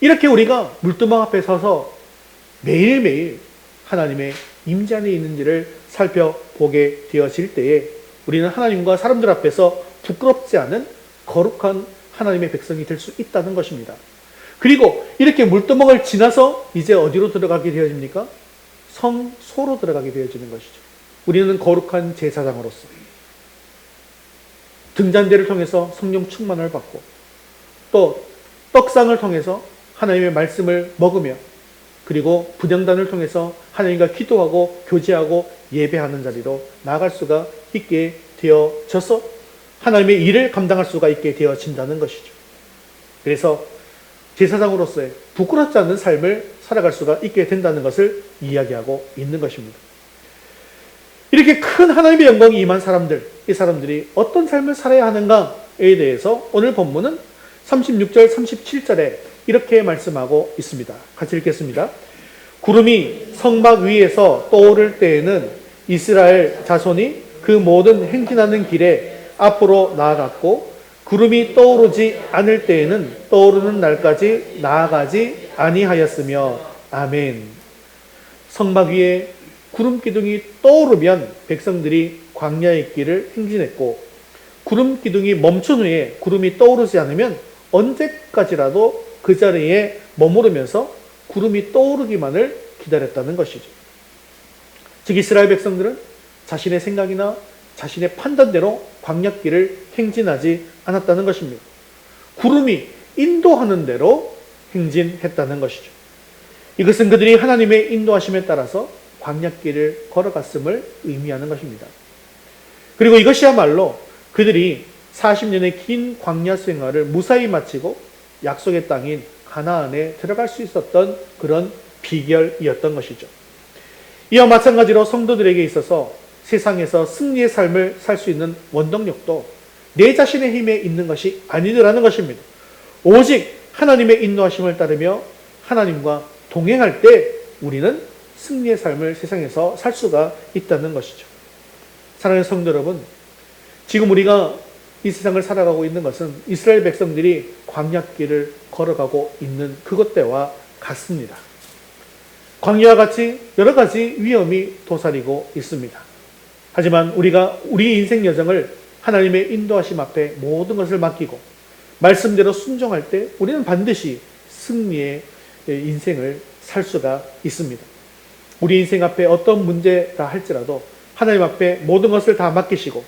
이렇게 우리가 물두멍 앞에 서서 매일매일 하나님의 임재 안에 있는지를 살펴보게 되어질 때에 우리는 하나님과 사람들 앞에서 부끄럽지 않은 거룩한 하나님의 백성이 될 수 있다는 것입니다. 그리고 이렇게 물두멍을 지나서 이제 어디로 들어가게 되어집니까? 성소로 들어가게 되어지는 것이죠. 우리는 거룩한 제사장으로서 등잔대를 통해서 성령 충만을 받고 또 떡상을 통해서 하나님의 말씀을 먹으며 그리고 분향단을 통해서 하나님과 기도하고 교제하고 예배하는 자리로 나아갈 수가 있게 되어져서 하나님의 일을 감당할 수가 있게 되어진다는 것이죠. 그래서 제사장으로서의 부끄럽지 않은 삶을 살아갈 수가 있게 된다는 것을 이야기하고 있는 것입니다. 이렇게 큰 하나님의 영광이 임한 사람들, 이 사람들이 어떤 삶을 살아야 하는가에 대해서 오늘 본문은 36절, 37절에 이렇게 말씀하고 있습니다. 같이 읽겠습니다. 구름이 성막 위에서 떠오를 때에는 이스라엘 자손이 그 모든 행진하는 길에 앞으로 나아갔고 구름이 떠오르지 않을 때에는 떠오르는 날까지 나아가지 아니하였으며 아멘. 성막 위에 구름 기둥이 떠오르면 백성들이 광야의 길을 행진했고, 구름 기둥이 멈춘 후에 구름이 떠오르지 않으면 언제까지라도 그 자리에 머무르면서 구름이 떠오르기만을 기다렸다는 것이죠. 즉 이스라엘 백성들은 자신의 생각이나 자신의 판단대로 광야길을 행진하지 않았다는 것입니다. 구름이 인도하는 대로 행진했다는 것이죠. 이것은 그들이 하나님의 인도하심에 따라서 광야길을 걸어갔음을 의미하는 것입니다. 그리고 이것이야말로 그들이 40년의 긴 광야 생활을 무사히 마치고 약속의 땅인 가나안에 들어갈 수 있었던 그런 비결이었던 것이죠. 이와 마찬가지로 성도들에게 있어서 세상에서 승리의 삶을 살 수 있는 원동력도 내 자신의 힘에 있는 것이 아니더라는 것입니다. 오직 하나님의 인도하심을 따르며 하나님과 동행할 때 우리는 승리의 삶을 세상에서 살 수가 있다는 것이죠. 사랑하는 성도 여러분, 지금 우리가 이 세상을 살아가고 있는 것은 이스라엘 백성들이 광야길을 걸어가고 있는 그것 때와 같습니다. 광야와 같이 여러 가지 위험이 도사리고 있습니다. 하지만 우리가 우리 인생 여정을 하나님의 인도하심 앞에 모든 것을 맡기고 말씀대로 순종할 때 우리는 반드시 승리의 인생을 살 수가 있습니다. 우리 인생 앞에 어떤 문제라 할지라도 하나님 앞에 모든 것을 다 맡기시고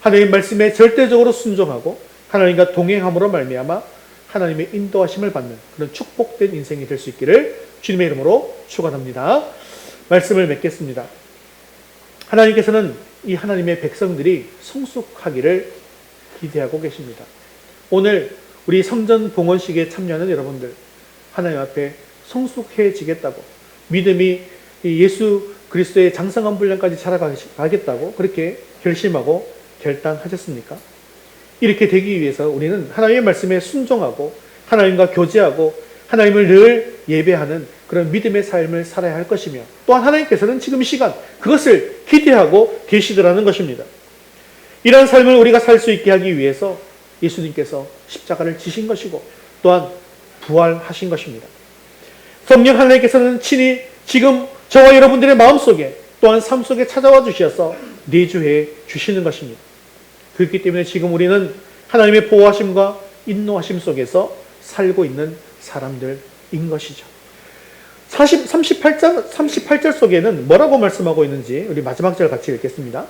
하나님 말씀에 절대적으로 순종하고 하나님과 동행함으로 말미암아 하나님의 인도하심을 받는 그런 축복된 인생이 될 수 있기를 주님의 이름으로 축원합니다. 말씀을 맺겠습니다. 하나님께서는 이 하나님의 백성들이 성숙하기를 기대하고 계십니다. 오늘 우리 성전 봉헌식에 참여하는 여러분들, 하나님 앞에 성숙해지겠다고, 믿음이 예수 그리스도의 장성한 분량까지 자라가겠다고 그렇게 결심하고 결단하셨습니까? 이렇게 되기 위해서 우리는 하나님의 말씀에 순종하고 하나님과 교제하고 하나님을 늘 예배하는 그런 믿음의 삶을 살아야 할 것이며, 또한 하나님께서는 지금 이 시간 그것을 기대하고 계시더라는 것입니다. 이러한 삶을 우리가 살 수 있게 하기 위해서 예수님께서 십자가를 지신 것이고 또한 부활하신 것입니다. 성령 하나님께서는 친히 지금 저와 여러분들의 마음속에 또한 삶 속에 찾아와 주셔서 내주해 주시는 것입니다. 그렇기 때문에 지금 우리는 하나님의 보호하심과 인도하심 속에서 살고 있는 사람들인 것이죠. 38절 속에는 뭐라고 말씀하고 있는지 우리 마지막 절 같이 읽겠습니다.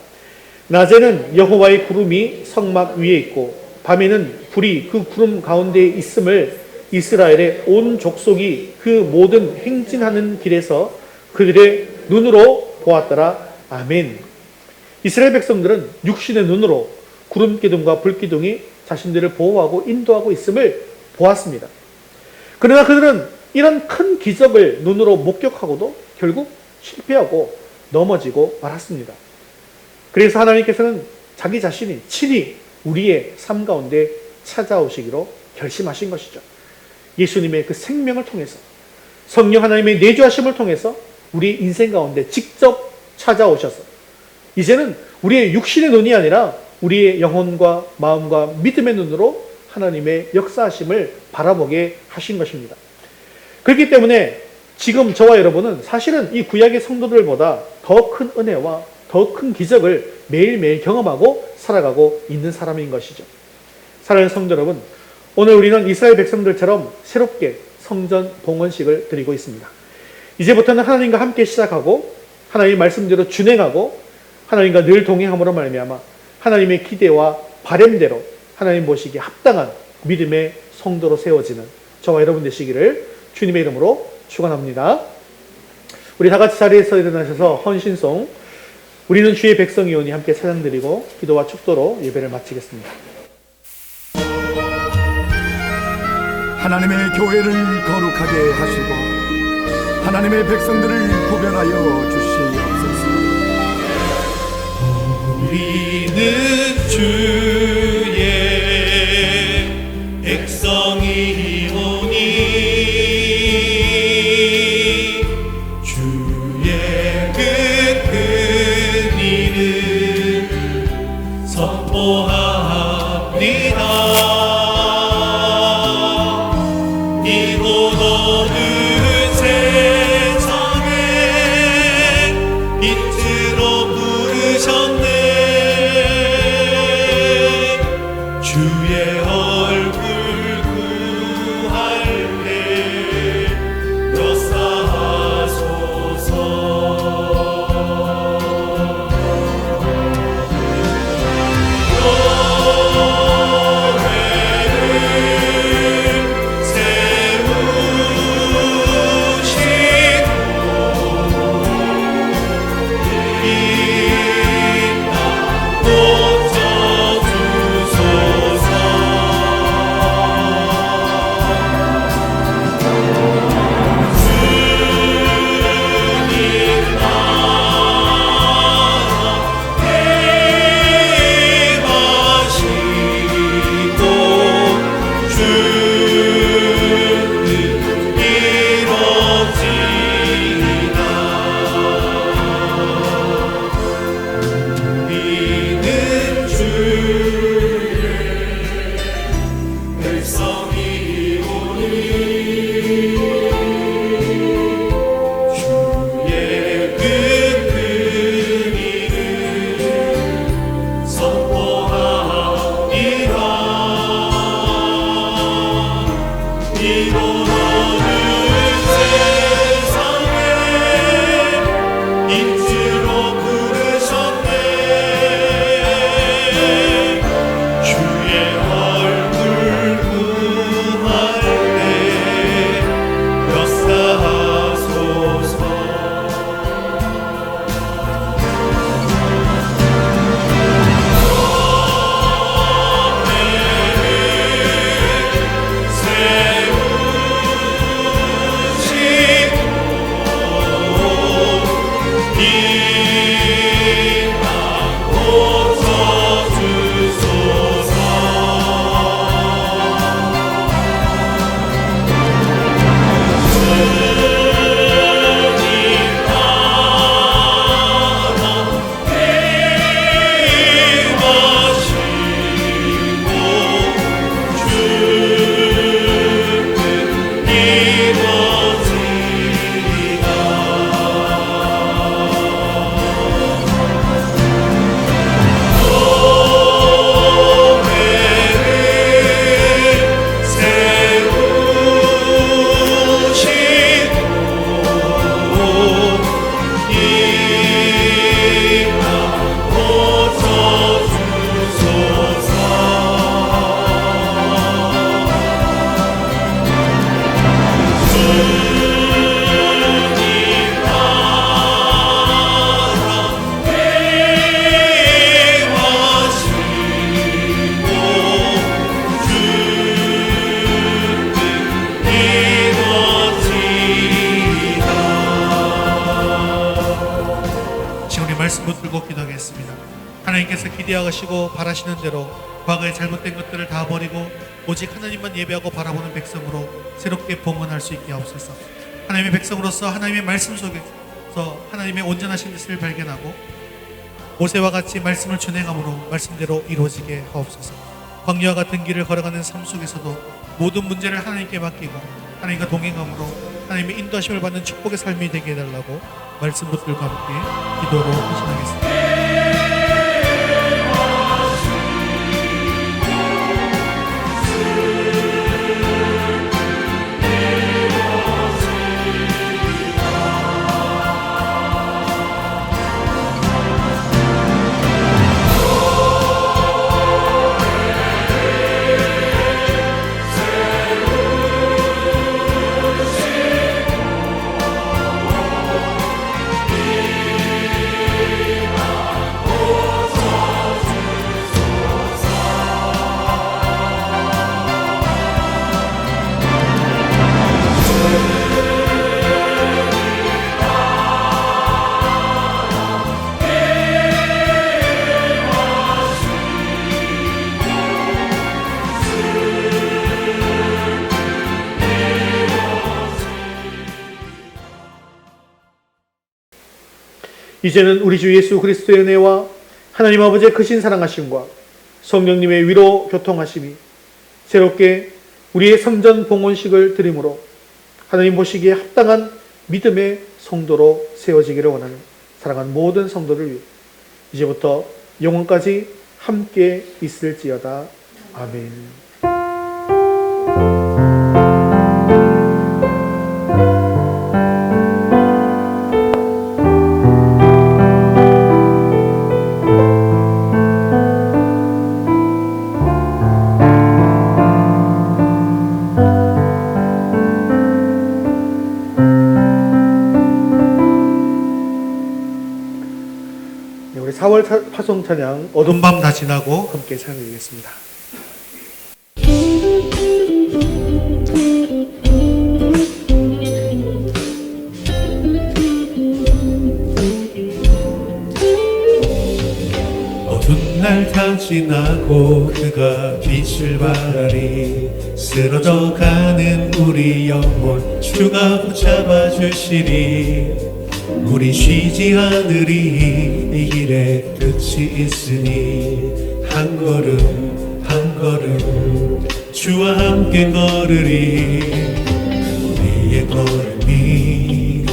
낮에는 여호와의 구름이 성막 위에 있고 밤에는 불이 그 구름 가운데에 있음을 이스라엘의 온 족속이 그 모든 행진하는 길에서 그들의 눈으로 보았더라. 아멘. 이스라엘 백성들은 육신의 눈으로 구름 기둥과 불 기둥이 자신들을 보호하고 인도하고 있음을 보았습니다. 그러나 그들은 이런 큰 기적을 눈으로 목격하고도 결국 실패하고 넘어지고 말았습니다. 그래서 하나님께서는 자기 자신이 친히 우리의 삶 가운데 찾아오시기로 결심하신 것이죠. 예수님의 그 생명을 통해서, 성령 하나님의 내주하심을 통해서 우리 인생 가운데 직접 찾아오셔서 이제는 우리의 육신의 눈이 아니라 우리의 영혼과 마음과 믿음의 눈으로 하나님의 역사하심을 바라보게 하신 것입니다. 그렇기 때문에 지금 저와 여러분은 사실은 이 구약의 성도들보다 더 큰 은혜와 더 큰 기적을 매일매일 경험하고 살아가고 있는 사람인 것이죠. 사랑하는 성도 여러분, 오늘 우리는 이스라엘 백성들처럼 새롭게 성전 봉헌식을 드리고 있습니다. 이제부터는 하나님과 함께 시작하고 하나님의 말씀대로 준행하고 하나님과 늘 동행함으로 말미암아 하나님의 기대와 바램대로 하나님 보시기에 합당한 믿음의 성도로 세워지는 저와 여러분 되시기를 주님의 이름으로 축원합니다. 우리 다 같이 자리에서 일어나셔서 헌신송 우리는 주의 백성이오니 함께 찬양드리고 기도와 축도로 예배를 마치겠습니다. 하나님의 교회를 거룩하게 하시고 하나님의 백성들을 구별하여 주시옵소서. 우리는 주의 백성이오니 주의 그 큰 일을 선포합니다. 이곳 어느 세상에 빛으로 부르셨네. 주의 얼굴 구할 때 역사하소서. 말씀 붙들고 기도하겠습니다. 하나님께서 기대하시고 바라시는 대로 과거의 잘못된 것들을 다 버리고 오직 하나님만 예배하고 바라보는 백성으로 새롭게 봉헌할 수 있게 하옵소서. 하나님의 백성으로서 하나님의 말씀 속에서 하나님의 온전하신 뜻을 발견하고 모세와 같이 말씀을 준행함으로 말씀대로 이루어지게 하옵소서. 광야와 같은 길을 걸어가는 삶 속에서도 모든 문제를 하나님께 맡기고 하나님과 동행함으로 하나님의 인도하심을 받는 축복의 삶이 되게 해달라고 말씀 붙들고 함께 기도로 헌신하겠습니다. 이제는 우리 주 예수 그리스도의 은혜와 하나님 아버지의 크신 사랑하심과 성령님의 위로 교통하심이 새롭게 우리의 성전 봉헌식을 드림으로 하나님 보시기에 합당한 믿음의 성도로 세워지기를 원하는 사랑하는 모든 성도를 위해 이제부터 영원까지 함께 있을지어다. 아멘. 우리 4월 파송 찬양 어두운 밤 다 지나고 함께 찬양드리겠습니다. 어두운 날 다 지나고 그가 빛을 발하리 쓰러져가는 우리 영혼 주가 붙잡아 주시리 우리 쉬지 않으리 이 길에 끝이 있으니 한 걸음 한 걸음 주와 함께 걸으리 우리의 걸음이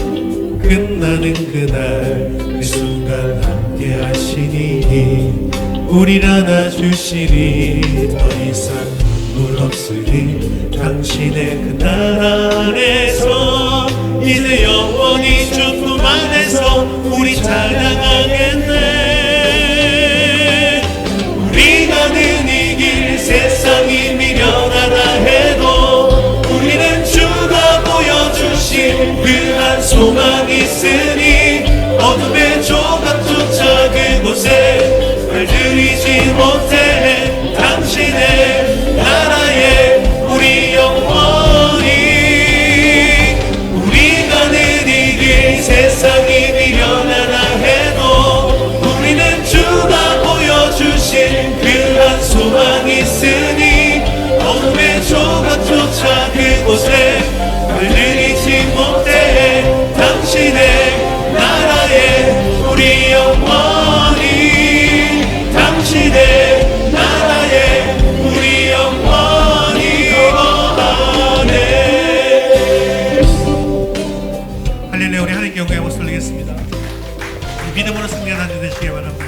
끝나는 그날 그 순간 함께 하시니 우릴 안아주시리 더 이상 물 없으리 당신의 그 나라 안에서 이제 영원히 주 품 안에서 우리 찬양하겠네 우리 가는 이 길 세상이 미련하다 해도 우리는 주가 보여주신 그 한 소망이 있으니 어둠의 조각조차 그곳에 발들이지 못해 당신의 나라에 우리 영원히 우리 가는 이 길 세상이 미련하다 해도 우리는 주가 보여주신 그 한 소망이 있으니 어둠의 조각조차 그곳에 물들이지 못해 당신의 나라에 우리 영원히 당신의 나라에 우리 영원히 거하네. 할렐루야. 우리 하나님께 영광의 모습을 드리겠습니다. 믿음으로 승리하는 한 주 되시기 바랍니다.